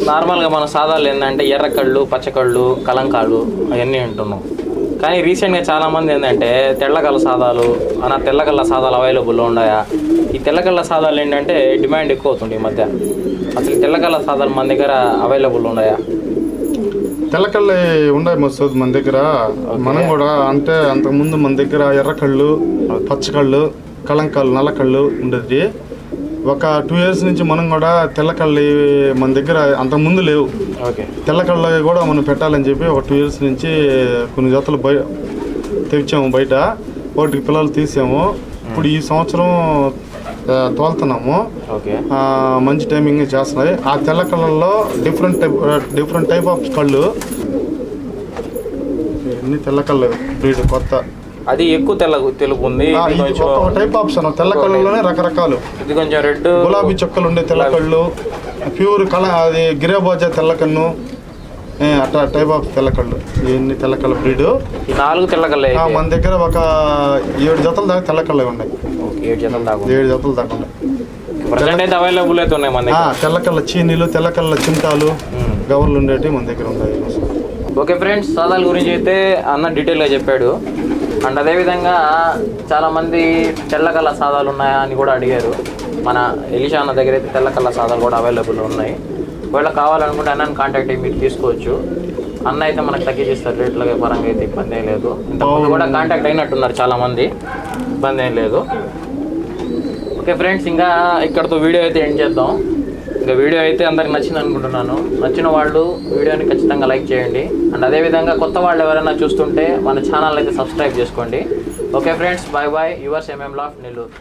నార్మల్గా మన సాదాలు ఏంటంటే ఎర్రకళ్ళు, పచ్చకళ్ళు, కలంకాలు అవన్నీ ఉంటున్నాం. కానీ రీసెంట్గా చాలామంది ఏంటంటే తెల్లకళ్ళ సాదాలు తెల్లకళ్ళ సాదాలు అవైలబుల్లో ఉన్నాయా? ఈ తెల్లకళ్ళ సాదాలు ఏంటంటే డిమాండ్ ఎక్కువ అవుతుంది ఈ మధ్య. అసలు తెల్లకళ్ళ సాదాలు మన దగ్గర అవైలబుల్ ఉన్నాయా? తెల్లకళ్ళు ఉన్నాయి మసూద్ మన దగ్గర. మనం కూడా అంటే అంతకుముందు మన దగ్గర ఎర్రకళ్ళు, పచ్చకళ్ళు, కలంకాలు, నల్లకళ్ళు ఉండేది. ఒక 2 years నుంచి మనం కూడా తెల్లకళ్ళు మన దగ్గర అంతకుముందు లేవు. తెల్లకళ్ళు కూడా మనం పెట్టాలని చెప్పి ఒక 2 years నుంచి కొన్ని జతలు తెచ్చాము బయట. వాటికి పిల్లలు తీసాము. ఇప్పుడు ఈ సంవత్సరం తోలుతున్నాము. మంచి టైమింగ్ చేస్తున్నాయి. ఆ తెల్ల కళ్ళల్లో డిఫరెంట్ టైప్ ఆఫ్ కళ్ళు, ఎన్ని తెల్ల కళ్ళు బ్రీడ్ కొత్త. అది ఎక్కువ తెలుపు ఉంది. ఒక టైప్ ఆప్షన్ తెల్ల కళ్ళలోనే రకరకాలు. ఇది కొంచెం రెడ్, గులాబీ చుక్కలు ఉండే తెల్ల కళ్ళు, ప్యూర్ కళ, అది గిరేబాజా తెల్ల కన్ను, అట్లా టైప్ ఆఫ్ తెల్లకళ్ళు. ఇవన్నీ తెల్లకళ్ళ బ్రీడ్. 4 తెల్లకళ్ళు మన దగ్గర ఒక 7 జతల దాకా తెల్లకళ్ళు ఉన్నాయి. 7 జతల దాకా ఉన్నాయి. అవైలబుల్ అయితే ఉన్నాయి మన దగ్గర. తెల్లకళ్ళ చీనీలు, తెల్లకళ్ళ చింతాలు, గవర్లు ఉండేవి మన దగ్గర ఉన్నాయి. ఓకే ఫ్రెండ్స్, సాదాల గురించి అయితే అన్న డీటెయిల్గా చెప్పాడు. అండ్ అదేవిధంగా చాలామంది తెల్లకళ్ళ సాదాలు ఉన్నాయా అని కూడా అడిగారు. మన ఎలిషా అన్న దగ్గర అయితే తెల్లకళ్ళ సాదాలు కూడా అవైలబుల్ ఉన్నాయి. ఒకవేళ కావాలనుకుంటే అన్నని కాంటాక్ట్ అయ్యి మీరు తీసుకోవచ్చు. అన్న అయితే మనకు తగ్గించేస్తారు రేట్ల పరంగా, అయితే ఇబ్బంది ఏం లేదు. ఇంతకుముందు కూడా కాంటాక్ట్ అయినట్టున్నారు చాలామంది, ఇబ్బంది ఏం లేదు. ఓకే ఫ్రెండ్స్, ఇంకా ఇక్కడతో వీడియో అయితే ఎండ్ చేద్దాం. ఇంకా వీడియో అయితే అందరికి నచ్చింది అనుకుంటున్నాను. నచ్చిన వాళ్ళు వీడియోని ఖచ్చితంగా లైక్ చేయండి. అండ్ అదేవిధంగా కొత్త వాళ్ళు ఎవరైనా చూస్తుంటే మన ఛానల్ అయితే సబ్స్క్రైబ్ చేసుకోండి. Okay friends, bye bye. Yours MM laugh Nellore.